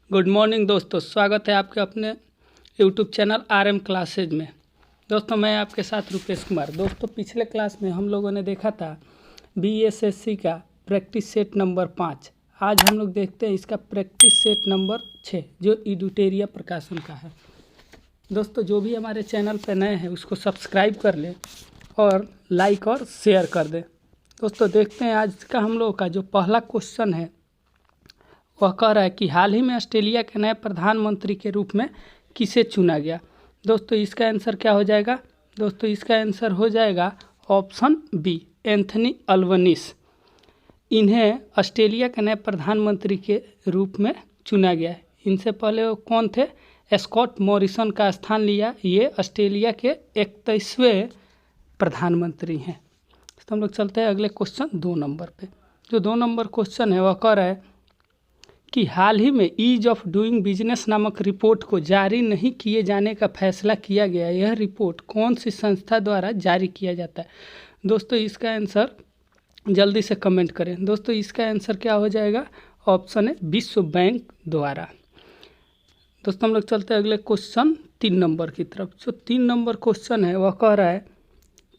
Good morning दोस्तों, स्वागत है आपके अपने यूट्यूब चैनल RM क्लासेज में। दोस्तों मैं आपके साथ रुपेश कुमार। दोस्तों पिछले क्लास में हम लोगों ने देखा था BSSC का प्रैक्टिस सेट नंबर 5। आज हम लोग देखते हैं इसका प्रैक्टिस सेट नंबर 6 जो एडिटोरिया प्रकाशन का है। दोस्तों जो भी हमारे चैनल पर नए हैं उसको सब्सक्राइब कर लें और लाइक और शेयर कर दें। दोस्तों देखते हैं आज का हम लोगों का जो पहला क्वेश्चन है वह कह रहा है कि हाल ही में ऑस्ट्रेलिया के नए प्रधानमंत्री के रूप में किसे चुना गया। दोस्तों इसका आंसर क्या हो जाएगा? दोस्तों इसका आंसर हो जाएगा ऑप्शन बी, एंथनी अल्बनीस। इन्हें ऑस्ट्रेलिया के नए प्रधानमंत्री के रूप में चुना गया है। इनसे पहले वो कौन थे? स्कॉट मॉरिसन का स्थान लिया। ये ऑस्ट्रेलिया के 31वें प्रधानमंत्री हैं। तो हम लोग चलते हैं अगले क्वेश्चन 2 नंबर पे। जो 2 नंबर क्वेश्चन है वह कह रहा है कि हाल ही में ईज ऑफ डूइंग बिजनेस नामक रिपोर्ट को जारी नहीं किए जाने का फैसला किया गया। यह रिपोर्ट कौन सी संस्था द्वारा जारी किया जाता है? दोस्तों इसका आंसर जल्दी से कमेंट करें। दोस्तों इसका आंसर क्या हो जाएगा? ऑप्शन है विश्व बैंक द्वारा। दोस्तों हम लोग चलते हैं अगले क्वेश्चन 3 नंबर की तरफ। जो 3 नंबर क्वेश्चन है वह कह रहा है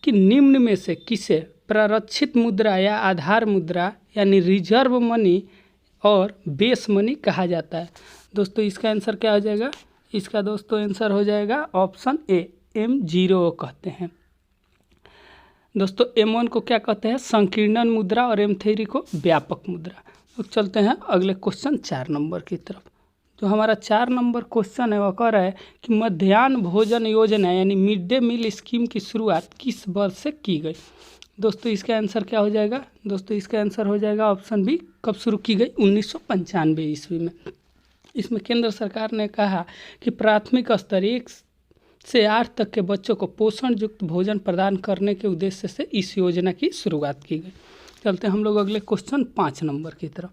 कि निम्न में से किसे प्रारक्षित मुद्रा या आधार मुद्रा यानी रिजर्व मनी और बेस मनी कहा जाता है? दोस्तों इसका आंसर क्या हो जाएगा? इसका दोस्तों आंसर हो जाएगा ऑप्शन ए, M0 कहते हैं। दोस्तों M1 को क्या कहते हैं? संकीर्णन मुद्रा और M3 को व्यापक मुद्रा। तो चलते हैं अगले क्वेश्चन 4 नंबर की तरफ। जो हमारा 4 नंबर क्वेश्चन है वह कह रहा है कि मध्याह्न भोजन योजना यानी मिड डे मील स्कीम की शुरुआत किस वर्ष से की गई? दोस्तों इसका आंसर क्या हो जाएगा? दोस्तों इसका आंसर हो जाएगा ऑप्शन बी, कब शुरू की गई? 1995 ईस्वी में। इसमें केंद्र सरकार ने कहा कि प्राथमिक स्तर 1 से 8 तक के बच्चों को पोषण युक्त भोजन प्रदान करने के उद्देश्य से इस योजना की शुरुआत की गई। चलते हैं हम लोग अगले क्वेश्चन 5 नंबर की तरफ।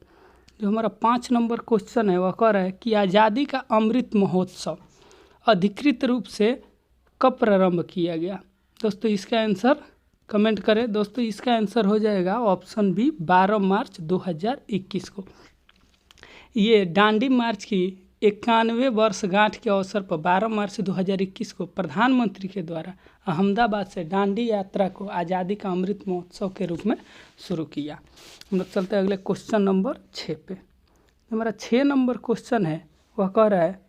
जो हमारा 5 नंबर क्वेश्चन है वह कह रहा है कि आज़ादी का अमृत महोत्सव अधिकृत रूप से कब प्रारंभ किया गया? दोस्तों इसका आंसर कमेंट करें। दोस्तों इसका आंसर हो जाएगा ऑप्शन बी, 12 मार्च 2021 को। ये दांडी मार्च की 91वें वर्षगांठ के अवसर पर 12 मार्च 2021 को प्रधानमंत्री के द्वारा अहमदाबाद से दांडी यात्रा को आज़ादी का अमृत महोत्सव के रूप में शुरू किया। हम लोग चलते हैं अगले क्वेश्चन नंबर 6 पे। हमारा 6 नंबर क्वेश्चन है वह कह रहा है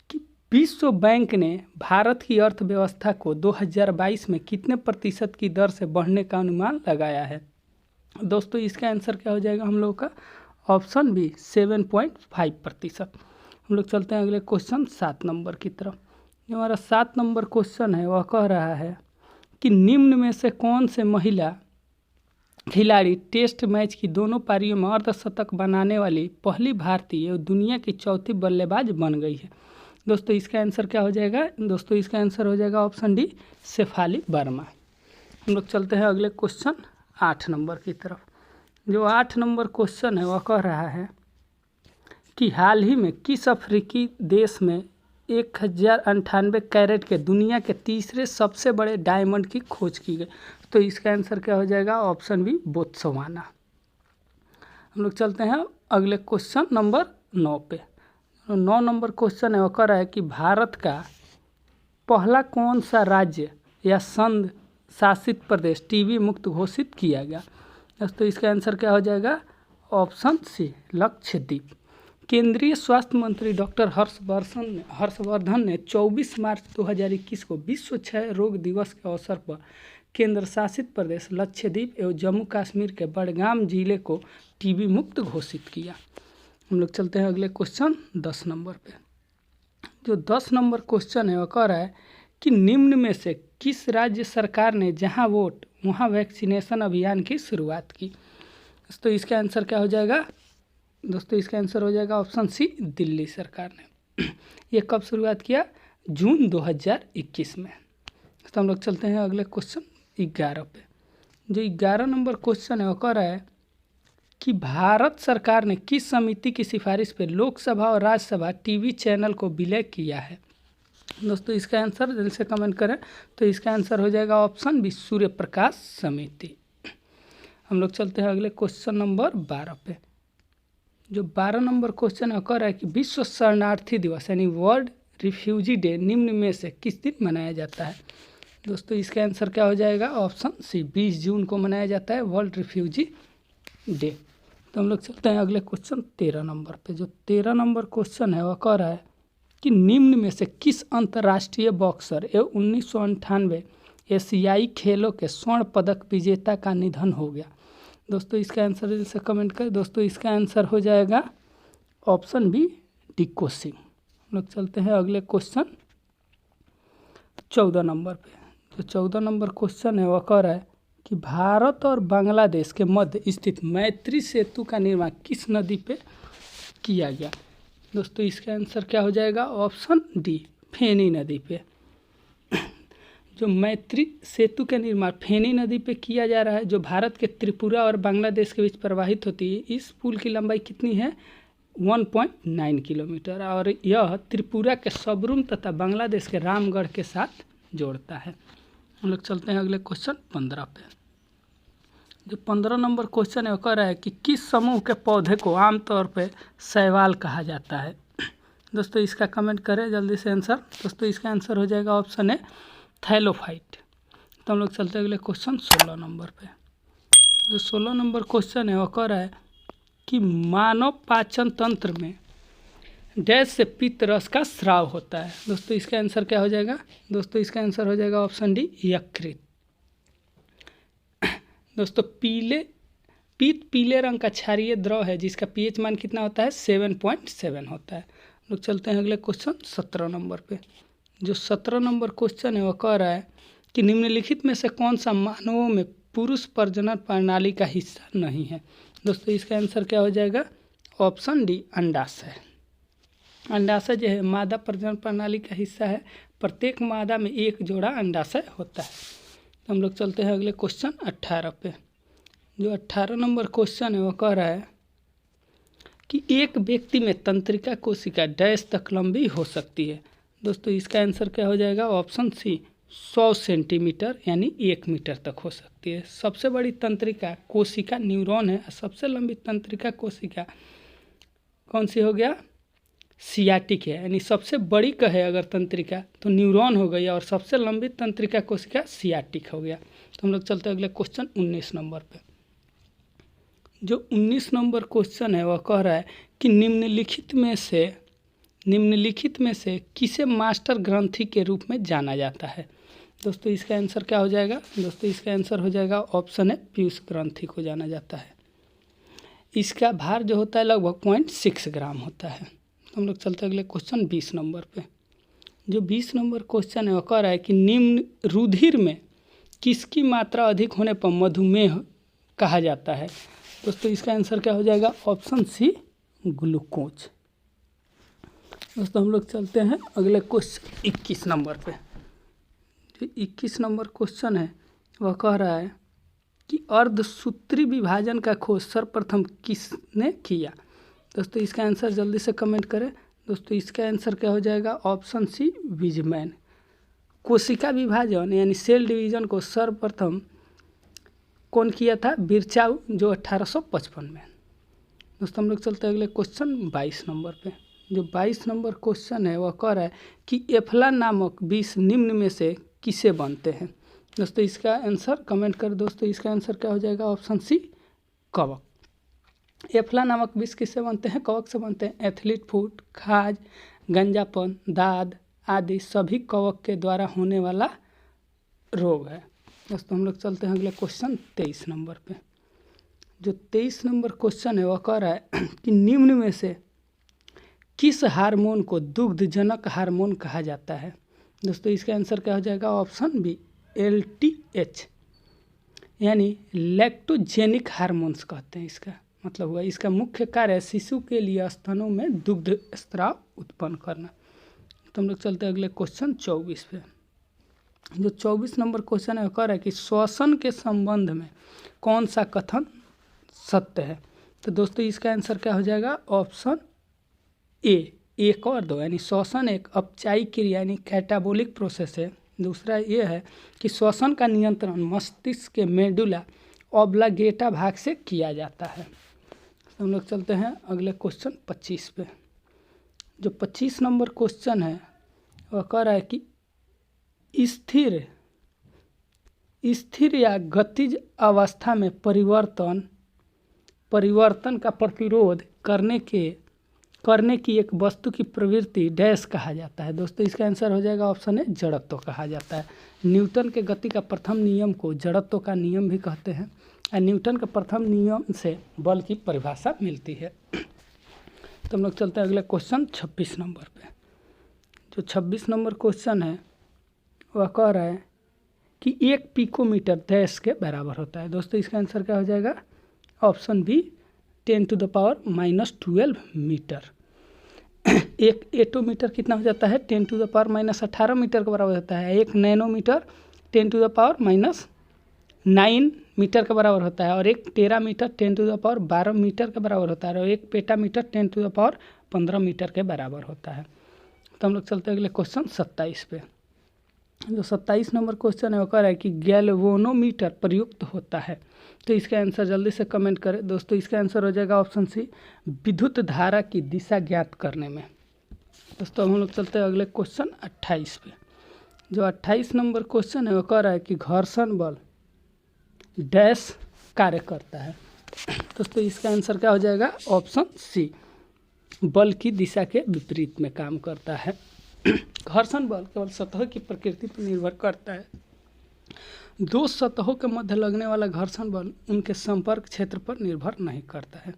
कि विश्व बैंक ने भारत की अर्थव्यवस्था को 2022 में कितने प्रतिशत की दर से बढ़ने का अनुमान लगाया है? दोस्तों इसका आंसर क्या हो जाएगा हम लोगों का? Option B, 7.5%। हम लोग चलते हैं अगले क्वेश्चन 7 नंबर की तरफ। जो हमारा 7 नंबर क्वेश्चन है वह कह रहा है कि निम्न में से कौन से महिला खिलाड़ी टेस्ट मैच की दोनों पारियों में अर्धशतक बनाने वाली पहली भारतीय और दुनिया की चौथी बल्लेबाज बन गई है? दोस्तों इसका आंसर क्या हो जाएगा? दोस्तों इसका आंसर हो जाएगा ऑप्शन डी, शेफाली वर्मा। हम लोग चलते हैं अगले क्वेश्चन 8 नंबर की तरफ। जो 8 नंबर क्वेश्चन है वह कह रहा है कि हाल ही में किस अफ्रीकी देश में 1098 कैरेट के दुनिया के तीसरे सबसे बड़े डायमंड की खोज की गई? तो इसका आंसर क्या हो जाएगा? Option B, Botswana. हम लोग चलते हैं अगले क्वेश्चन नंबर 9 पे। 9 नंबर क्वेश्चन है वह कह रहा है कि भारत का पहला कौन सा राज्य या संघ शासित प्रदेश टीबी मुक्त घोषित किया गया? दोस्तों इसका आंसर क्या हो जाएगा? Option C, Lakshadweep. केंद्रीय स्वास्थ्य मंत्री डॉक्टर हर्षवर्धन ने 24 मार्च 2021 को विश्व क्षय रोग दिवस के अवसर पर केंद्र शासित प्रदेश लक्षद्वीप एवं जम्मू कश्मीर के बडगाम जिले को टीबी मुक्त घोषित किया। हम लोग चलते हैं अगले क्वेश्चन 10 नंबर पे। जो 10 नंबर क्वेश्चन है वह कह रहा है कि निम्न में से किस राज्य सरकार ने जहां वोट वहां वैक्सीनेशन अभियान की शुरुआत की? दोस्तों इसका आंसर क्या हो जाएगा? दोस्तों इसका आंसर हो जाएगा ऑप्शन सी, दिल्ली सरकार ने। ये कब शुरुआत किया? जून 2021 में। तो हम लोग चलते हैं अगले क्वेश्चन 11 पे। जो 11 नंबर क्वेश्चन है वह कह रहा है कि भारत सरकार ने किस समिति की सिफारिश पर लोकसभा और राज्यसभा टीवी चैनल को विलय किया है? दोस्तों इसका आंसर जल्दी से कमेंट करें। तो इसका आंसर हो जाएगा ऑप्शन बी, सूर्य प्रकाश समिति। हम लोग चलते हैं अगले क्वेश्चन नंबर 12 पे। जो 12 नंबर क्वेश्चन है कह रहा है कि विश्व शरणार्थी दिवस यानी वर्ल्ड रिफ्यूजी डे निम्न में से किस दिन मनाया जाता है। दोस्तों इसका आंसर क्या हो जाएगा, ऑप्शन सी 20 जून को मनाया जाता है वर्ल्ड रिफ्यूजी डे। तो हम लोग चलते हैं अगले क्वेश्चन 13 नंबर पे। जो 13 नंबर क्वेश्चन है वह कह रहा है कि निम्न में से किस अंतर्राष्ट्रीय बॉक्सर एवं 1998 एशियाई खेलों के स्वर्ण पदक विजेता का निधन हो गया। दोस्तों इसका आंसर जल्दी से कमेंट करें। दोस्तों इसका आंसर हो जाएगा ऑप्शन बी डिक्को सिंह। हम लोग चलते हैं अगले क्वेश्चन 14 नंबर पे। जो 14 नंबर क्वेश्चन है वह कह रहा है कि भारत और बांग्लादेश के मध्य स्थित मैत्री सेतु का निर्माण किस नदी पे किया गया। दोस्तों इसका आंसर क्या हो जाएगा, ऑप्शन डी फेनी नदी पे। जो मैत्री सेतु का निर्माण फेनी नदी पे किया जा रहा है, जो भारत के त्रिपुरा और बांग्लादेश के बीच प्रवाहित होती है। इस पुल की लंबाई कितनी है, 1.9 किलोमीटर, और यह त्रिपुरा के सबरूम तथा बांग्लादेश के रामगढ़ के साथ जोड़ता है। हम लोग चलते हैं अगले क्वेश्चन 15 पे। जो 15 नंबर क्वेश्चन है वो कह रहा है कि किस समूह के पौधे को आमतौर पे शैवाल कहा जाता है। दोस्तों इसका कमेंट करें जल्दी से आंसर। दोस्तों इसका आंसर हो जाएगा ऑप्शन है थैलोफाइट। तो हम लोग चलते हैं अगले क्वेश्चन 16 नंबर पे। जो 16 नंबर क्वेश्चन है वो कह रहा है कि मानव पाचन तंत्र में डैश से पित्त रस का स्राव होता है। दोस्तों इसका आंसर क्या हो जाएगा, दोस्तों इसका आंसर हो जाएगा ऑप्शन डी यकृत। दोस्तों पित्त पीले रंग का क्षारीय द्रव है जिसका पीएच मान कितना होता है, 7.7 होता है। लोग चलते हैं अगले क्वेश्चन 17 नंबर पे। जो 17 नंबर क्वेश्चन है वह कह रहा है कि निम्नलिखित में से कौन सा मानवों में पुरुष प्रजनन प्रणाली का हिस्सा नहीं है। दोस्तों इसका आंसर क्या हो जाएगा, ऑप्शन डी अंडाशय। अंडाशय जो है मादा प्रजनन प्रणाली का हिस्सा है। प्रत्येक मादा में एक जोड़ा अंडाशय होता है। तो हम लोग चलते हैं अगले क्वेश्चन 18 पे। जो 18 नंबर क्वेश्चन है वो कह रहा है कि एक व्यक्ति में तंत्रिका कोशिका डैश तक लंबी हो सकती है। दोस्तों इसका आंसर क्या हो जाएगा, ऑप्शन सी 100 सेंटीमीटर यानी 1 मीटर तक हो सकती है। सबसे बड़ी तंत्रिका कोशिका न्यूरॉन है। सबसे लंबी तंत्रिका कोशिका कौन सी हो गया, सियाटिक है। यानी सबसे बड़ी कहे अगर तंत्रिका तो न्यूरॉन हो गई और सबसे लंबी तंत्रिका कोशिका सियाटिक हो गया। तो हम लोग चलते हैं अगले क्वेश्चन 19 नंबर पे। जो 19 नंबर क्वेश्चन है वह कह रहा है कि निम्नलिखित में से किसे मास्टर ग्रंथि के रूप में जाना जाता है। दोस्तों इसका आंसर क्या हो जाएगा, दोस्तों इसका आंसर हो जाएगा ऑप्शन है पीयूष ग्रंथि को जाना जाता है। इसका भार जो होता है लगभग 0.6 ग्राम होता है। हम लोग चलते हैं अगले क्वेश्चन 20 नंबर पे। जो 20 नंबर क्वेश्चन है वो कह रहा है कि निम्न रुधिर में किसकी मात्रा अधिक होने पर मधुमेह कहा जाता है। दोस्तों इसका आंसर क्या हो जाएगा, ऑप्शन सी ग्लूकोज। दोस्तों हम लोग चलते हैं अगले क्वेश्चन 21 नंबर पे। जो 21 नंबर क्वेश्चन है वह कह रहा है कि अर्धसूत्री विभाजन का खोज सर्वप्रथम किसने किया। दोस्तों इसका आंसर जल्दी से कमेंट करें। दोस्तों इसका आंसर क्या हो जाएगा, ऑप्शन सी विजमैन। कोशिका विभाजन यानी सेल डिवीजन को सर्वप्रथम कौन किया था, बिरचाउ, जो 1855 में। दोस्तों हम लोग चलते हैं अगले क्वेश्चन 22 नंबर पे। जो 22 नंबर क्वेश्चन है वह कह रहा है कि एफ्ला नामक विष निम्न में से किसे बनते हैं। दोस्तों इसका आंसर कमेंट कर। दोस्तों इसका आंसर क्या हो जाएगा, ऑप्शन सी कवक। एफ्ला नामक विष किससे बनते हैं, कवक से बनते हैं। एथलीट फुट, खाज, गंजापन, दाद आदि सभी कवक के द्वारा होने वाला रोग है। दोस्तों हम लोग चलते हैं अगले क्वेश्चन 23 नंबर पे। जो 23 नंबर क्वेश्चन है वह कह रहा है कि निम्न में से किस हार्मोन को दुग्धजनक हार्मोन कहा जाता है। दोस्तों इसका आंसर क्या हो जाएगा, ऑप्शन बी LTH यानी लैक्टोजेनिक हार्मोन्स कहते हैं। इसका मतलब हुआ इसका मुख्य कार्य शिशु के लिए स्तनों में दुग्ध स्राव उत्पन्न करना। तो हम लोग चलते हैं अगले क्वेश्चन 24 पे। जो 24 नंबर क्वेश्चन है वो कह रहा है कि श्वसन के संबंध में कौन सा कथन सत्य है। तो दोस्तों इसका आंसर क्या हो जाएगा, ऑप्शन ए 1 और 2 यानी श्वसन एक अपचायी क्रिया यानी कैटाबोलिक प्रोसेस है। दूसरा ये है कि श्वसन का नियंत्रण मस्तिष्क के मेडुला ऑब्लांगेटा भाग से किया जाता है। तो हम लोग चलते हैं अगले क्वेश्चन 25 पे। जो 25 नंबर क्वेश्चन है वह कह रहा है कि स्थिर या गतिज अवस्था में परिवर्तन का प्रतिरोध करने की एक वस्तु की प्रवृत्ति डैश कहा जाता है। दोस्तों इसका आंसर हो जाएगा ऑप्शन है जड़त्व कहा जाता है। न्यूटन के गति का प्रथम नियम को जड़त्व का नियम भी कहते हैं और न्यूटन के प्रथम नियम से बल की परिभाषा मिलती है। तो हम लोग चलते हैं अगले क्वेश्चन 26 नंबर पे। जो 26 नंबर क्वेश्चन है वह कह रहा है कि 1 पिकोमीटर डैश के बराबर होता है। दोस्तों इसका आंसर क्या हो जाएगा? Option B 10⁻⁻12 metre. एक एटोमीटर कितना हो जाता है? 10⁻⁻18 मीटर के बराबर होता है। एक नैनोमीटर 10⁻⁹ मीटर के बराबर होता है और एक टेरामीटर 10⁻12 मीटर के बराबर होता है और एक पेटामीटर 10⁻15 मीटर के बराबर होता है। तो हम लोग चलते हैं अगले क्वेश्चन 27 पे। जो 27 नंबर क्वेश्चन है वो कह रहा है कि गैल्वेनोमीटर प्रयुक्त होता है। तो इसका आंसर जल्दी से कमेंट करें। दोस्तों इसका आंसर हो जाएगा ऑप्शन सी विद्युत धारा की दिशा ज्ञात करने में। दोस्तों हम लोग चलते हैं अगले क्वेश्चन 28 पे। जो 28 नंबर क्वेश्चन है वो कह रहा है कि घर्षण बल डैश कार्य करता है। दोस्तों इसका आंसर क्या हो जाएगा? ऑप्शन सी बल की दिशा के विपरीत में काम करता है। घर्षण बल केवल सतह की प्रकृति पर निर्भर करता है। दो सतहों के मध्य लगने वाला घर्षण बल उनके संपर्क क्षेत्र पर निर्भर नहीं करता है।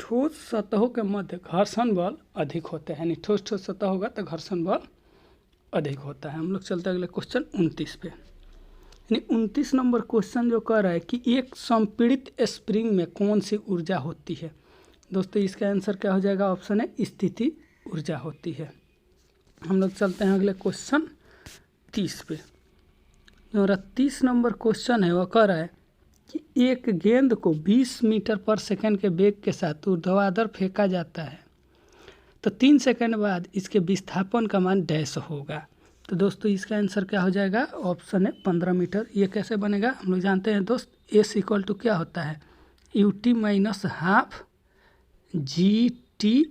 ठोस सतहों के मध्य घर्षण बल अधिक होते हैं, यानी ठोस सतह होगा तो घर्षण बल अधिक होता है। हम लोग चलते हैं अगले क्वेश्चन 29 पे। यानी 29 नंबर क्वेश्चन जो कह रहा है कि एक संपीड़ित स्प्रिंग में कौन सी ऊर्जा होती है। दोस्तों इसका आंसर क्या हो जाएगा? ऑप्शन है स्थिति ऊर्जा होती है। हम लोग चलते हैं अगले क्वेश्चन 30 पे। जो 30 नंबर क्वेश्चन है वह कह रहा है कि एक गेंद को 20 मीटर पर सेकंड के वेग के साथ ऊर्ध्वाधर फेंका जाता है तो 3 सेकंड बाद इसके विस्थापन का मान डैश होगा। तो दोस्तों इसका आंसर क्या हो जाएगा? ऑप्शन है 15 मीटर। ये कैसे बनेगा? हम लोग जानते हैं दोस्त एस इक्वल टू क्या होता है? UT minus half GT²।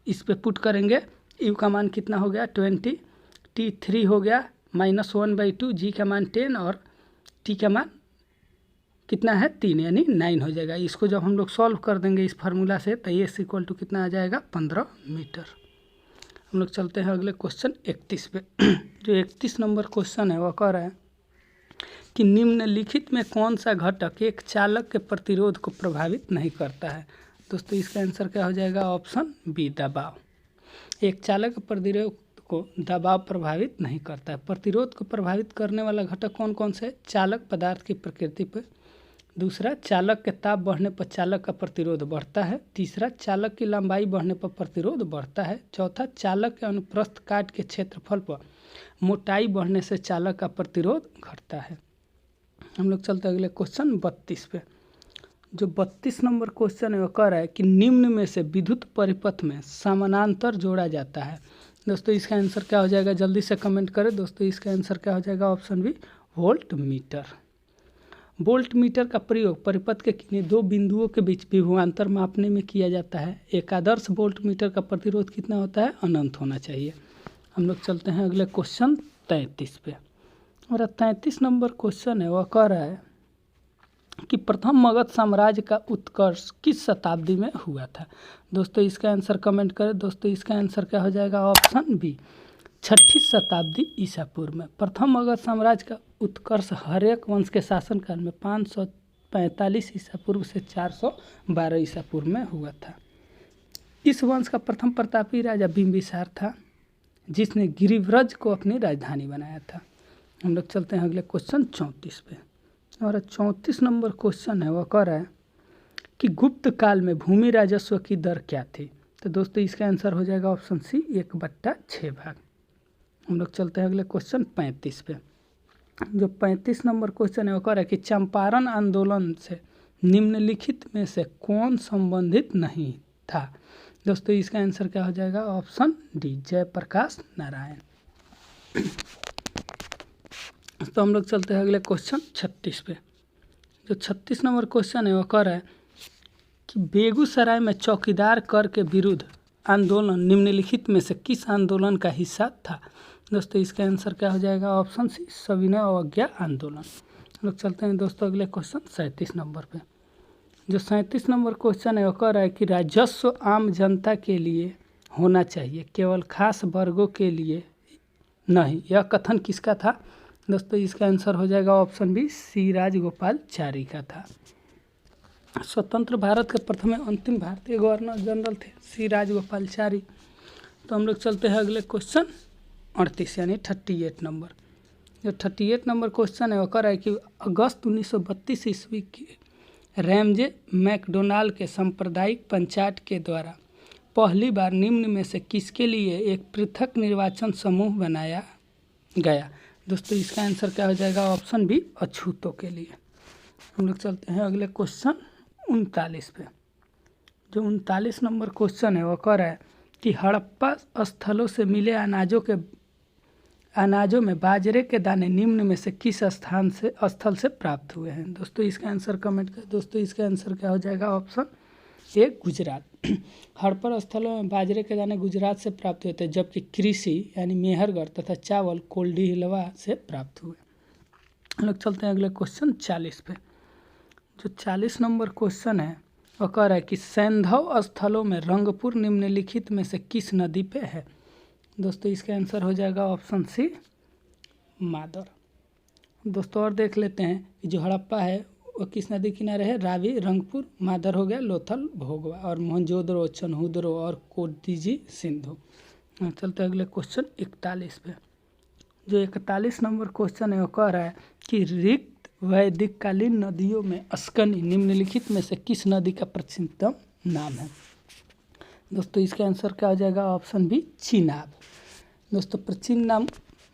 इस पे पुट करेंगे, यू का मान कितना हो गया? 20, T3 हो गया -1/2, जी का मान 10 और टी का मान कितना है? 3, यानी 9 हो जाएगा। इसको जब हम लोग सॉल्व कर देंगे इस फार्मूला से तो एस इक्वल टू कितना आ जाएगा? 15 मीटर। हम लोग चलते हैं अगले क्वेश्चन 31 पे। जो 31 नंबर क्वेश्चन है वह कह रहा है कि निम्नलिखित में कौन सा घटक एक चालक के प्रतिरोध को प्रभावित नहीं करता है। दोस्तों इसका आंसर क्या हो जाएगा? ऑप्शन बी दबाव। एक चालक प्रतिरोध को दबाव प्रभावित नहीं करता है। प्रतिरोध को प्रभावित करने वाला घटक कौन कौन से? चालक पदार्थ की प्रकृति पर। दूसरा, चालक के ताप बढ़ने पर चालक का प्रतिरोध बढ़ता है। तीसरा, चालक की लंबाई बढ़ने पर प्रतिरोध बढ़ता है। चौथा, चालक के अनुप्रस्थ काट के क्षेत्रफल पर मोटाई बढ़ने से चालक का प्रतिरोध घटता है। हम लोग चलते हैं अगले क्वेश्चन 32 पे। जो 32 नंबर क्वेश्चन है वो कह रहा है कि निम्न में से विद्युत परिपथ में समानांतर जोड़ा जाता है। दोस्तों इसका आंसर क्या हो जाएगा? जल्दी से कमेंट करें। दोस्तों इसका आंसर क्या हो जाएगा? Option B voltmeter. Voltmeter का प्रयोग परिपथ के किन्हीं दो बिंदुओं के बीच विभवांतर मापने में किया जाता है। एक आदर्श वोल्ट मीटर का प्रतिरोध कितना होता है? अनंत होना चाहिए। हम लोग चलते हैं अगले क्वेश्चन 33 पे। और 33 नंबर क्वेश्चन है वह कह रहा है कि प्रथम मगध साम्राज्य का उत्कर्ष किस शताब्दी में हुआ था। दोस्तों इसका आंसर कमेंट करें। दोस्तों इसका आंसर क्या हो जाएगा? ऑप्शन बी 6ठी शताब्दी ईसा पूर्व में। प्रथम मगध साम्राज्य का उत्कर्ष हर्यक वंश के शासनकाल में 545 ईसा पूर्व से 412 ईसा पूर्व में हुआ था। इस वंश का प्रथम प्रतापी राजा बिंबिसार था जिसने गिरिव्रज को अपनी राजधानी बनाया था। हम लोग चलते हैं अगले क्वेश्चन 34 पे। और 34 नंबर क्वेश्चन है वह कह रहा है कि गुप्त काल में भूमि राजस्व की दर क्या थी। तो दोस्तों इसका आंसर हो जाएगा ऑप्शन सी 1/6 भाग। हम लोग चलते हैं अगले क्वेश्चन 35 पे। जो 35 नंबर क्वेश्चन है वो कह रहा है कि चंपारण आंदोलन से निम्नलिखित में से कौन संबंधित नहीं था। दोस्तों इसका आंसर क्या हो जाएगा? Option D Jayaprakash Narayan. तो हम लोग चलते हैं अगले क्वेश्चन 36 पे। जो 36 नंबर क्वेश्चन है वो कह रहा है कि बेगूसराय में चौकीदार कर के विरुद्ध आंदोलन निम्नलिखित में से किस आंदोलन का हिस्सा था? दोस्तों इसका आंसर क्या हो जाएगा? ऑप्शन सी, सविनय अवज्ञा आंदोलन। हम लोग चलते हैं दोस्तों अगले क्वेश्चन 37 नंबर पे। जो 37 नंबर क्वेश्चन है वो कह रहा है कि राजस्व आम जनता के लिए होना चाहिए, केवल खास वर्गों के लिए नहीं। यह कथन किसका था? दोस्तों इसका आंसर हो जाएगा ऑप्शन बी, सी राजगोपालाचारी का था। स्वतंत्र भारत के प्रथम अंतिम भारतीय गवर्नर जनरल थे सी राजगोपालाचारी। तो हम लोग चलते हैं अगले क्वेश्चन 38 यानी 38 नंबर। जो 38 नंबर क्वेश्चन है वो कह रहा है कि अगस्त 1932 ईस्वी की रैमजे मैकडोनाल्ड के सांप्रदायिक पंचायत के द्वारा पहली बार निम्न में से किसके लिए एक पृथक निर्वाचन समूह बनाया गया? दोस्तों इसका आंसर क्या हो जाएगा? ऑप्शन बी, अछूतों के लिए। हम लोग चलते हैं अगले क्वेश्चन 39 पे। जो 39 नंबर क्वेश्चन है वो कह रहा है कि हड़प्पा स्थलों से मिले अनाजों में बाजरे के दाने निम्न में से किस स्थल से प्राप्त हुए हैं? दोस्तों इसका आंसर कमेंट कर। दोस्तों इसका आंसर क्या हो जाएगा? Option A, Gujarat. हड़प्पा स्थलों में बाजरे के दाने गुजरात से प्राप्त हुए थे, जबकि कृषि यानी मेहरगढ़ तथा चावल कोल्डी हिलवा से प्राप्त हुए। हम लोग चलते हैं अगले क्वेश्चन 40 पे। जो 40 नंबर क्वेश्चन है वो कह रहा है कि सैंधव स्थलों में रंगपुर निम्नलिखित में से किस नदी पे है? दोस्तों इसका आंसर हो जाएगा ऑप्शन सी, मादर। दोस्तों और देख लेते हैं कि जो हड़प्पा है वो किस नदी किनारे है? रावी, रंगपुर, मादर हो गया लोथल, भोगवा, और मोहनजोदड़ो, चन्हुदरो और कोटिजी सिंधु। चलते हैं अगले क्वेश्चन 41 पे। जो 41 नंबर क्वेश्चन है वो कह रहा है कि रिक्त वैदिक कालीन नदियों में अस्कनी निम्नलिखित में से किस नदी का प्राचीनतम नाम है? दोस्तों इसका आंसर क्या हो जाएगा? Option B, Chenab. दोस्तों प्राचीन नाम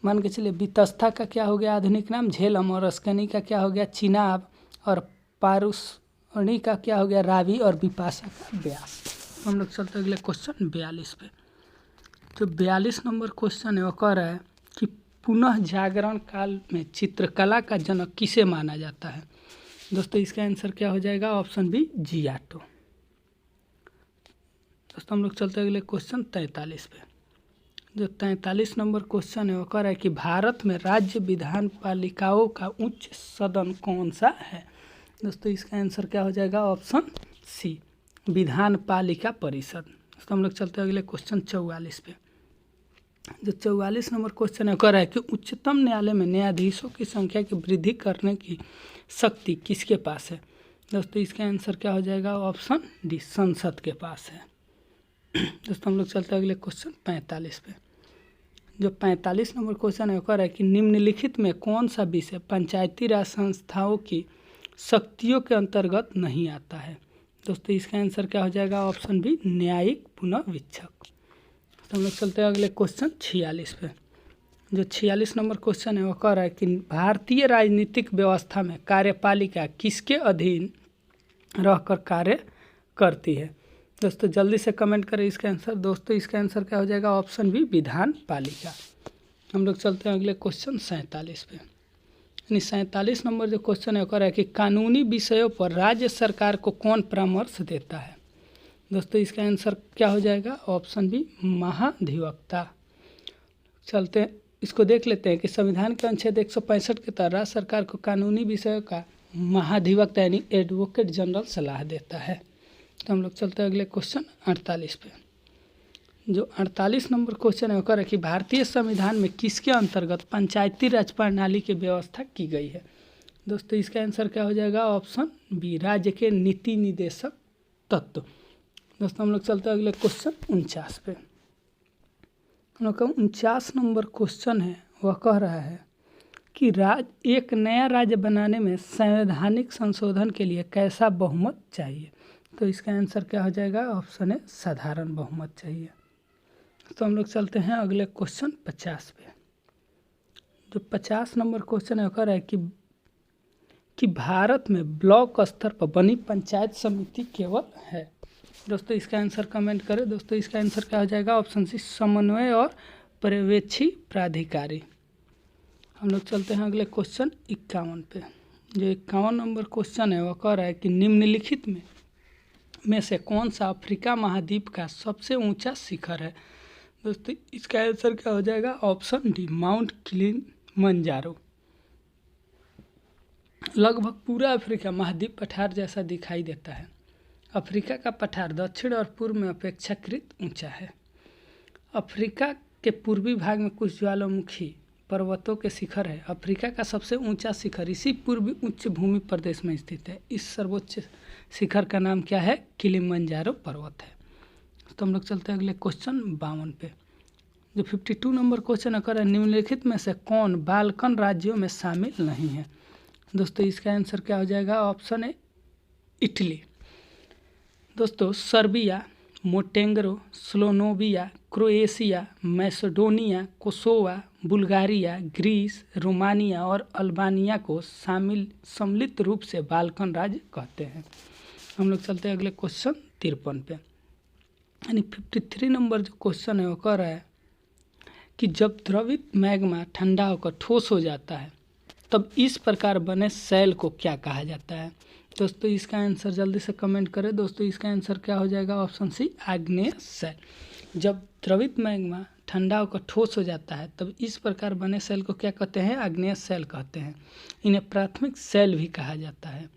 मान के चलिए, वितस्ता का क्या हो गया आधुनिक नाम? झेलम, और अस्कनी का क्या हो गया? चीनाब, और पारुसणी का क्या हो गया? रावी, और विपाशा का व्यास। हम लोग चलते अगले क्वेश्चन 42 पे। जो 42 नंबर क्वेश्चन है वो कह रहा है कि पुनः जागरण काल में चित्रकला का जनक किसे माना जाता है? दोस्तों इसका आंसर क्या हो जाएगा? Option B, Giotto. दोस्तों हम लोग चलते हैं अगले क्वेश्चन 43 पे। जो 43 नंबर क्वेश्चन है वो कह रहा है कि भारत में राज्य विधान पालिकाओं का उच्च सदन कौन सा है? दोस्तों इसका आंसर क्या हो जाएगा? ऑप्शन सी, विधान पालिका परिषद। दोस्तों हम लोग चलते हैं अगले क्वेश्चन 44 पे। जो 44 नंबर क्वेश्चन है कह रहा है कि उच्चतम न्यायालय में न्यायाधीशों की संख्या की वृद्धि करने की शक्ति किसके पास है? दोस्तों इसका आंसर क्या हो जाएगा? ऑप्शन डी, संसद के पास है। दोस्तों हम लोग चलते हैं अगले क्वेश्चन 45 पे। जो 45 नंबर क्वेश्चन है वो कह रहा है कि निम्नलिखित में कौन सा विषय पंचायती राज संस्थाओं की शक्तियों के अंतर्गत नहीं आता है? दोस्तों इसका आंसर क्या हो जाएगा? ऑप्शन बी, न्यायिक पुनर्वीक्षक। तो हम लोग चलते हैं अगले क्वेश्चन 46 पे। जो 46 नंबर क्वेश्चन है वो कह रहा है कि भारतीय राजनीतिक व्यवस्था में कार्यपालिका किसके अधीन रहकर कार्य करती है? दोस्तों जल्दी से कमेंट करें इसका आंसर। दोस्तों इसका आंसर क्या हो जाएगा? ऑप्शन बी, विधान पालिका। हम लोग चलते हैं अगले क्वेश्चन 47 पे। यानी 47 नंबर जो क्वेश्चन है वो कह रहा है कि कानूनी विषयों पर राज्य सरकार को कौन परामर्श देता है? दोस्तों इसका आंसर क्या हो जाएगा? ऑप्शन बी, महाधिवक्ता। चलते हैं इसको देख लेते हैं कि संविधान के अनुच्छेद 165 के तहत राज्य सरकार को कानूनी विषयों का महाधिवक्ता यानी एडवोकेट जनरल सलाह देता है। तो हम लोग चलते हैं अगले क्वेश्चन 48 पे। जो 48 नंबर क्वेश्चन है वो कह रहा है कि भारतीय संविधान में किसके अंतर्गत पंचायती राज प्रणाली की व्यवस्था की गई है? दोस्तों इसका आंसर क्या हो जाएगा? ऑप्शन बी, राज्य के नीति निदेशक तत्व। दोस्तों हम लोग चलते हैं अगले क्वेश्चन 49 पे। हम लोग का 49 नंबर क्वेश्चन है वह कह रहा है कि एक नया राज्य बनाने में संवैधानिक संशोधन के लिए कैसा बहुमत चाहिए? तो इसका आंसर क्या हो जाएगा? ऑप्शन है, साधारण बहुमत चाहिए। तो हम लोग चलते हैं अगले क्वेश्चन 50 पे। जो 50 नंबर क्वेश्चन है वो कह रहा है कि भारत में ब्लॉक स्तर पर बनी पंचायत समिति केवल है। दोस्तों इसका आंसर कमेंट करें। दोस्तों इसका आंसर क्या हो जाएगा? ऑप्शन सी, समन्वय और पर्यवेक्षी प्राधिकारी। हम लोग चलते हैं अगले क्वेश्चन 51 पे। जो 51 नंबर क्वेश्चन है वो कह रहा है कि निम्नलिखित में में से कौन सा अफ्रीका महाद्वीप का सबसे ऊंचा शिखर है? दोस्तों इसका आंसर क्या हो जाएगा? Option D, mount Kilimanjaro. लगभग पूरा अफ्रीका महाद्वीप पठार जैसा दिखाई देता है। अफ्रीका का पठार दक्षिण और पूर्व में अपेक्षाकृत ऊंचा है। अफ्रीका के पूर्वी भाग में कुछ ज्वालामुखी पर्वतों के शिखर है। अफ्रीका का सबसे ऊंचा शिखर इसी पूर्वी उच्च भूमि प्रदेश में स्थित है। इस सर्वोच्च शिखर का नाम क्या है? किलिमंजारो पर्वत है। तो हम लोग चलते हैं अगले क्वेश्चन 52 पे। जो 52 नंबर क्वेश्चन है, निम्नलिखित में से कौन बाल्कन राज्यों में शामिल नहीं है? दोस्तों इसका आंसर क्या हो जाएगा? ऑप्शन है इटली। दोस्तों Serbia, Montenegro, Slovenia, Croatia, Macedonia, Kosovo, Bulgaria, Greece, Romania और अल्बानिया को सम्मिलित रूप से बाल्कन राज्य कहते हैं। हम लोग चलते हैं अगले क्वेश्चन 53 पे। यानी 53 नंबर जो क्वेश्चन है वो कह रहा है कि जब द्रवित मैग्मा ठंडा होकर ठोस हो जाता है तब इस प्रकार बने सेल को क्या कहा जाता है? दोस्तों इसका आंसर जल्दी से कमेंट करें। दोस्तों इसका आंसर क्या हो जाएगा? ऑप्शन सी, आग्नेय सेल। जब द्रवित मैग्मा ठंडा होकर ठोस हो जाता है तब इस प्रकार बने सेल को क्या कहते हैं? आग्नेय सेल कहते हैं। इन्हें प्राथमिक सेल भी कहा जाता है।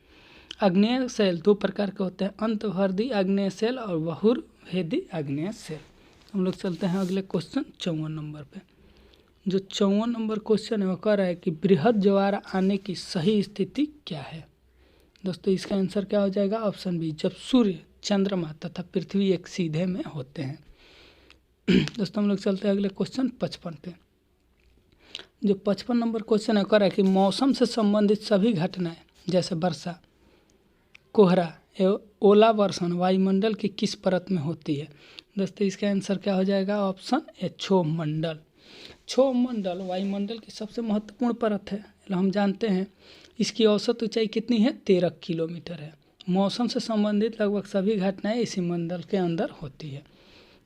आग्नेय सेल दो प्रकार के होते हैं, अंतर्वर्धी आग्नेय सेल और बहुर्वेदी आग्नेय सेल। हम लोग चलते हैं अगले क्वेश्चन 54 नंबर पे। जो 54 नंबर क्वेश्चन है वो कह रहा है कि बृहद ज्वार आने की सही स्थिति क्या है? दोस्तों इसका आंसर क्या हो जाएगा? ऑप्शन बी, जब सूर्य, चंद्रमा तथा पृथ्वी एक सीधे में होते हैं। दोस्तों हम लोग चलते हैं अगले क्वेश्चन 55 पे। जो 55 नंबर क्वेश्चन है कह रहा है कि मौसम से संबंधित सभी घटनाएं जैसे वर्षा, कोहरा एवं ओला वर्षण वायुमंडल की किस परत में होती है? दोस्तों इसका आंसर क्या हो जाएगा? ऑप्शन ए, क्षोभ मंडल। क्षोभ मंडल वायुमंडल की सबसे महत्वपूर्ण परत है। हम जानते हैं इसकी औसत ऊंचाई कितनी है? 13 किलोमीटर है। मौसम से संबंधित लगभग सभी घटनाएं इसी मंडल के अंदर होती है।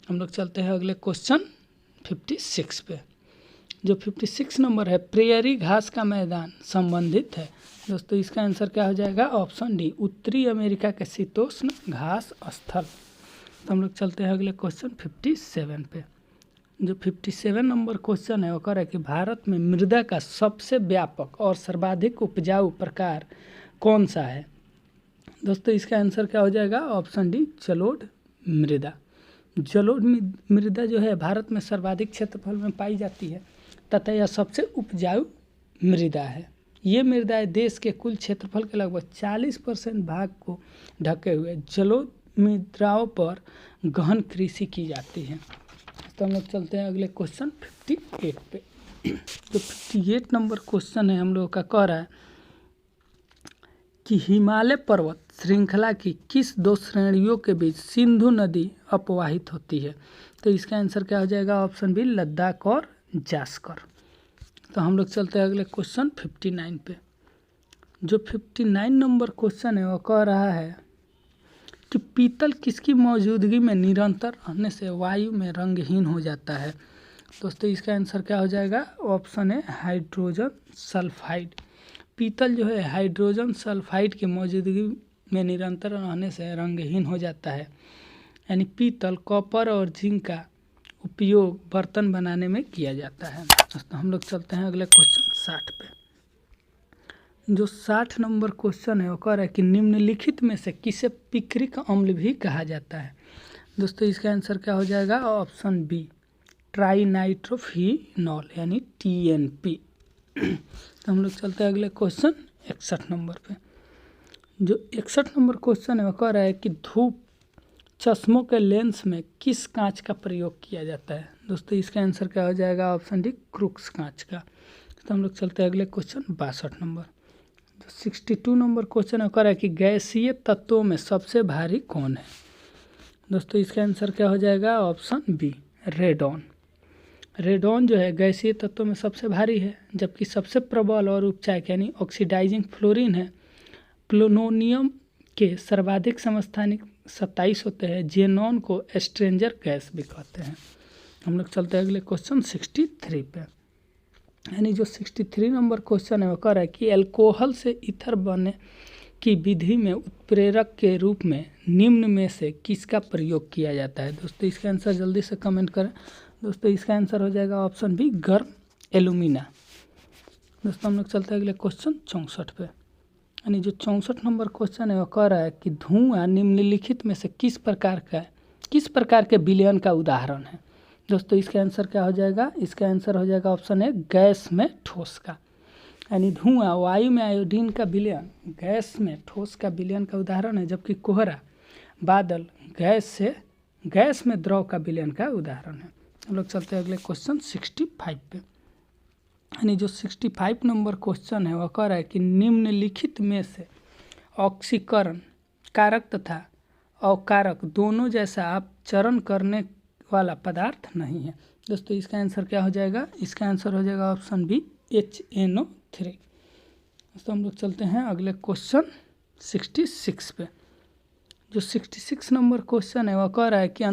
हम लोग चलते हैं अगले क्वेश्चन 56 पे। जो 56 नंबर है, प्रेयरी घास का मैदान संबंधित है। दोस्तों इसका आंसर क्या हो जाएगा? ऑप्शन डी, उत्तरी अमेरिका के शीतोष्ण घास स्थल। तो हम लोग चलते हैं अगले क्वेश्चन 57 पे। जो 57 नंबर क्वेश्चन है वो कह रहा है कि भारत में मृदा का सबसे व्यापक और सर्वाधिक उपजाऊ प्रकार कौन सा है? दोस्तों इसका आंसर क्या हो जाएगा? ऑप्शन डी, जलोढ़ मृदा। जलोढ़ मृदा जो है भारत में सर्वाधिक क्षेत्रफल में पाई जाती है तथा यह सबसे उपजाऊ मृदा है। ये मृदाएं देश के कुल क्षेत्रफल के लगभग 40% भाग को ढके हुए जलोढ़ मृदाओं पर गहन कृषि की जाती है। तो हम लोग चलते हैं अगले क्वेश्चन 58 पे। तो 58 नंबर क्वेश्चन है हम लोगों का कह रहा है कि हिमालय पर्वत श्रृंखला की किस दो श्रेणियों के बीच सिंधु नदी अपवाहित होती है? तो इसका आंसर क्या हो जाएगा? ऑप्शन बी, लद्दाख और जास्कर। तो हम लोग चलते हैं अगले क्वेश्चन 59 पे। जो 59 नंबर क्वेश्चन है वो कह रहा है कि पीतल किसकी मौजूदगी में निरंतर रहने से वायु में रंगहीन हो जाता है? दोस्तों इसका आंसर क्या हो जाएगा? ऑप्शन है, हाइड्रोजन सल्फाइड। पीतल जो है हाइड्रोजन सल्फाइड की मौजूदगी में निरंतर रहने से रंगहीन हो जाता है। यानी पीतल, कॉपर और जिंक का उपयोग बर्तन बनाने में किया जाता है। दोस्तों हम लोग चलते हैं अगले क्वेश्चन 60 पे। जो 60 नंबर क्वेश्चन है वो कह रहा है कि निम्नलिखित में से किसे पिक्रिक अम्ल भी कहा जाता है? दोस्तों इसका आंसर क्या हो जाएगा? ऑप्शन बी, ट्राइनाइट्रोफिनॉल यानी TNP। तो हम लोग चलते हैं अगले क्वेश्चन 61 नंबर पे। जो 61 नंबर क्वेश्चन है वो कह रहा है कि धूप चश्मों के लेंस में किस कांच का प्रयोग किया जाता है? दोस्तों इसका आंसर क्या हो जाएगा? ऑप्शन डी, क्रूक्स कांच का। तो हम लोग चलते हैं अगले क्वेश्चन 62 नंबर। जो 62 नंबर क्वेश्चन है कह रहा है कि गैसीय तत्वों में सबसे भारी कौन है? दोस्तों इसका आंसर क्या हो जाएगा? Option B, radon. रेडॉन जो है गैसीय तत्वों में सबसे भारी है, जबकि सबसे प्रबल और उपचायक यानी ऑक्सीडाइजिंग फ्लोरीन है। प्लूटोनियम के सर्वाधिक समस्थानिक 27 होते हैं। जेनॉन को स्ट्रेंजर गैस भी कहते हैं। हम लोग चलते हैं अगले क्वेश्चन 63 पे। यानी जो 63 नंबर क्वेश्चन है वो कह रहा है कि एल्कोहल से ईथर की विधि में उत्प्रेरक के रूप में निम्न में से किसका प्रयोग किया जाता है। दोस्तों इसका आंसर जल्दी से कमेंट करें। दोस्तों इसका आंसर हो जाएगा ऑप्शन बी, गर्म एल्यूमिना। दोस्तों हम लोग चलते हैं अगले क्वेश्चन 64 पे। यानी जो 64 नंबर क्वेश्चन है वो कह रहा है कि धुआं निम्नलिखित में से किस प्रकार के विलयन का उदाहरण है। दोस्तों इसका आंसर क्या हो जाएगा, इसका आंसर हो जाएगा ऑप्शन ए, गैस में ठोस का। यानी धुआं वायु में आयोडीन का विलयन गैस में ठोस का विलयन का उदाहरण है, जबकि कोहरा बादल गैस में द्रव का विलयन का उदाहरण है। हम लोग चलते हैं अगले क्वेश्चन 65 पे। यानी जो 65 नंबर क्वेश्चन है वह कह रहा है कि निम्नलिखित में से ऑक्सीकरण कारक तथा अवकारक दोनों जैसा अपचरण करने वाला पदार्थ नहीं है। दोस्तों इसका आंसर क्या हो जाएगा, इसका आंसर हो जाएगा ऑप्शन बी, HNO3। दोस्तों हम लोग चलते हैं अगले क्वेश्चन 66 पे। जो 66 नंबर क्वेश्चन है वह कह रहा है कि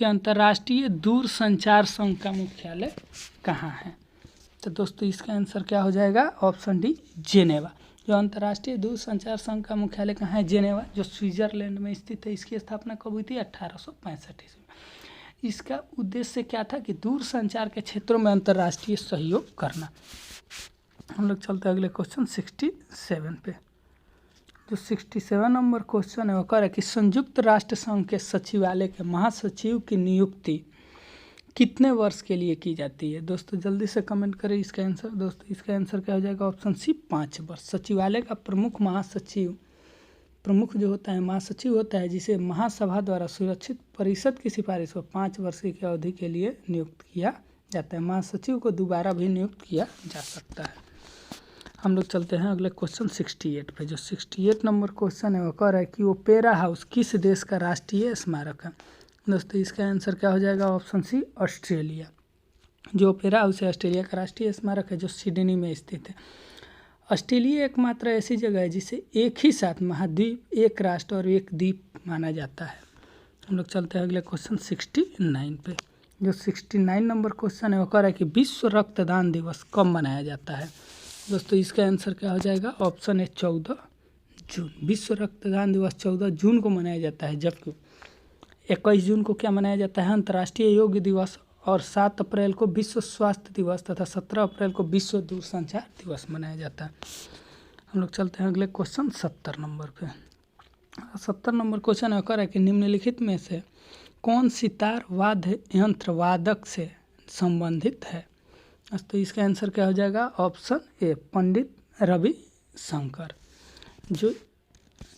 अंतर्राष्ट्रीय दूरसंचार संघ का मुख्यालय कहाँ है। तो दोस्तों इसका आंसर क्या हो जाएगा, ऑप्शन डी, जेनेवा। जो अंतर्राष्ट्रीय दूरसंचार संघ का मुख्यालय कहाँ है, जेनेवा, जो स्विट्जरलैंड में स्थित है। इसकी स्थापना कब हुई थी, 1865 ईस्वी में। इसका उद्देश्य क्या था कि दूर संचार के क्षेत्रों में अंतर्राष्ट्रीय सहयोग करना। हम लोग चलते हैं अगले क्वेश्चन 67 पे। जो 67 नंबर क्वेश्चन है वो कह रहा है कि संयुक्त राष्ट्र संघ के सचिवालय के महासचिव की नियुक्ति कितने वर्ष के लिए की जाती है। दोस्तों जल्दी से कमेंट करें इसका आंसर। दोस्तों इसका आंसर क्या हो जाएगा, ऑप्शन सी, 5 वर्ष। सचिवालय का प्रमुख जो होता है महासचिव होता है, जिसे महासभा द्वारा सुरक्षित परिषद की सिफारिश को 5 वर्ष की अवधि के लिए नियुक्त किया जाता है। महासचिव को दोबारा भी नियुक्त किया जा सकता है। हम लोग चलते हैं अगले क्वेश्चन 68 पे। जो 68 नंबर क्वेश्चन है वो कह रहा है कि ओपेरा हाउस किस देश का राष्ट्रीय स्मारक है। दोस्तों इसका आंसर क्या हो जाएगा, ऑप्शन सी, ऑस्ट्रेलिया। जो ओपेरा हाउस है ऑस्ट्रेलिया का राष्ट्रीय स्मारक है, जो सिडनी में स्थित है। ऑस्ट्रेलिया एकमात्र ऐसी जगह है जिसे एक ही साथ महाद्वीप, एक राष्ट्र और एक द्वीप माना जाता है। हम लोग चलते हैं अगले क्वेश्चन 69 पे। जो 69 नंबर क्वेश्चन है वो कह रहा है कि विश्व रक्तदान दिवस कब मनाया जाता है। दोस्तों इसका आंसर क्या हो जाएगा, ऑप्शन है, 14 जून। विश्व रक्तदान दिवस 14 जून को मनाया जाता है, जबकि 21 जून को क्या मनाया जाता है, अंतर्राष्ट्रीय योग दिवस, और 7 अप्रैल को विश्व स्वास्थ्य दिवस तथा 17 अप्रैल को विश्व दूरसंचार दिवस मनाया जाता है। हम लोग चलते हैं अगले क्वेश्चन 70 नंबर पे। 70 नंबर क्वेश्चन है, कह रहा है कि निम्नलिखित में से कौन सितार वाद्य यंत्र वादक से संबंधित है। तो इसका आंसर क्या हो जाएगा, ऑप्शन ए, पंडित रवि शंकर। जो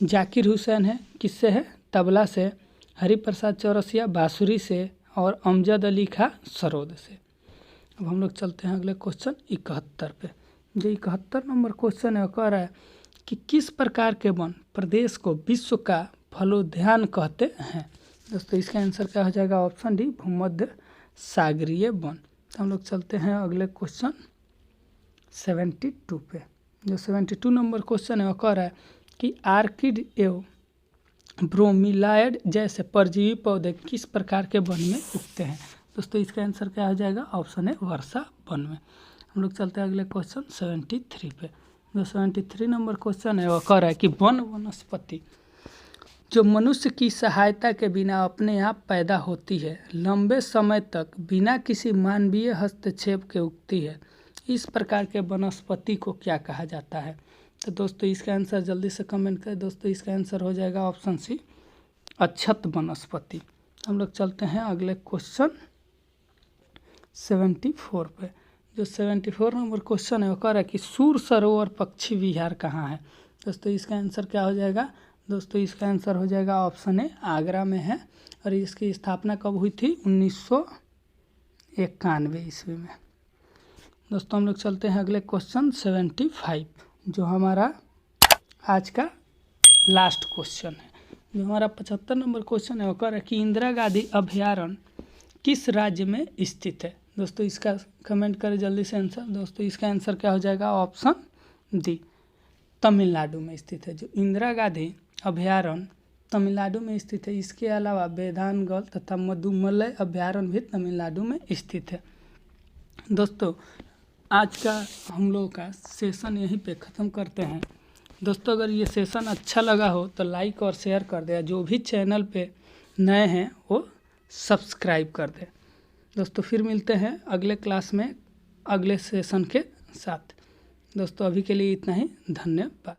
जाकिर हुसैन है किससे है, तबला से, हरिप्रसाद चौरसिया बांसुरी से, और अमजद अली खां सरोद से। अब हम लोग चलते हैं अगले क्वेश्चन 71 पे। जो 71 नंबर क्वेश्चन है वो कह रहा है कि किस प्रकार के वन प्रदेश को विश्व का फलोद्यान कहते हैं। दोस्तों इसका आंसर क्या हो जाएगा, ऑप्शन डी, भूमध्य सागरीय वन। तो हम लोग चलते हैं अगले क्वेश्चन 72 पे। जो 72 नंबर क्वेश्चन है वो कह रहा है कि आर्किड एवं ब्रोमीलाइड जैसे परजीवी पौधे किस प्रकार के वन में उगते हैं। दोस्तों इसका आंसर क्या हो जाएगा, ऑप्शन है, वर्षा वन में। हम लोग चलते हैं अगले क्वेश्चन 73 पे। जो 73 नंबर क्वेश्चन है वो कह रहा है कि वन वनस्पति जो मनुष्य की सहायता के बिना अपने आप पैदा होती है, लंबे समय तक बिना किसी मानवीय हस्तक्षेप के उगती है, इस प्रकार के वनस्पति को क्या कहा जाता है। तो दोस्तों इसका आंसर जल्दी से कमेंट करें। दोस्तों इसका आंसर हो जाएगा ऑप्शन सी, अक्षत वनस्पति। हम लोग चलते हैं अगले क्वेश्चन 74 पे। जो 74 नंबर क्वेश्चन है वो कह रहा है कि सूर सरोवर पक्षी विहार कहाँ है। दोस्तों इसका आंसर क्या हो जाएगा, दोस्तों इसका आंसर हो जाएगा ऑप्शन ए, आगरा में है, और इसकी स्थापना कब हुई थी, 1991 ईस्वी में। दोस्तों हम लोग चलते हैं अगले क्वेश्चन 75, जो हमारा आज का लास्ट क्वेश्चन है। जो हमारा 75 नंबर क्वेश्चन है वो कह रहा है कि इंदिरा गांधी अभयारण्य किस राज्य में स्थित है। दोस्तों इसका कमेंट करें जल्दी से आंसर। दोस्तों इसका आंसर क्या हो जाएगा, ऑप्शन डी, तमिलनाडु में स्थित है। जो इंदिरा गांधी अभयारण्य तमिलनाडु में स्थित है। इसके अलावा वेदांगल तथा मधुमलय अभयारण्य भी तमिलनाडु में स्थित है। दोस्तों आज का हम लोगों का सेशन यहीं पे ख़त्म करते हैं। दोस्तों अगर ये सेशन अच्छा लगा हो तो लाइक और शेयर कर दें, जो भी चैनल पे नए हैं वो सब्सक्राइब कर दें। दोस्तों फिर मिलते हैं अगले क्लास में अगले सेशन के साथ। दोस्तों अभी के लिए इतना ही, धन्यवाद।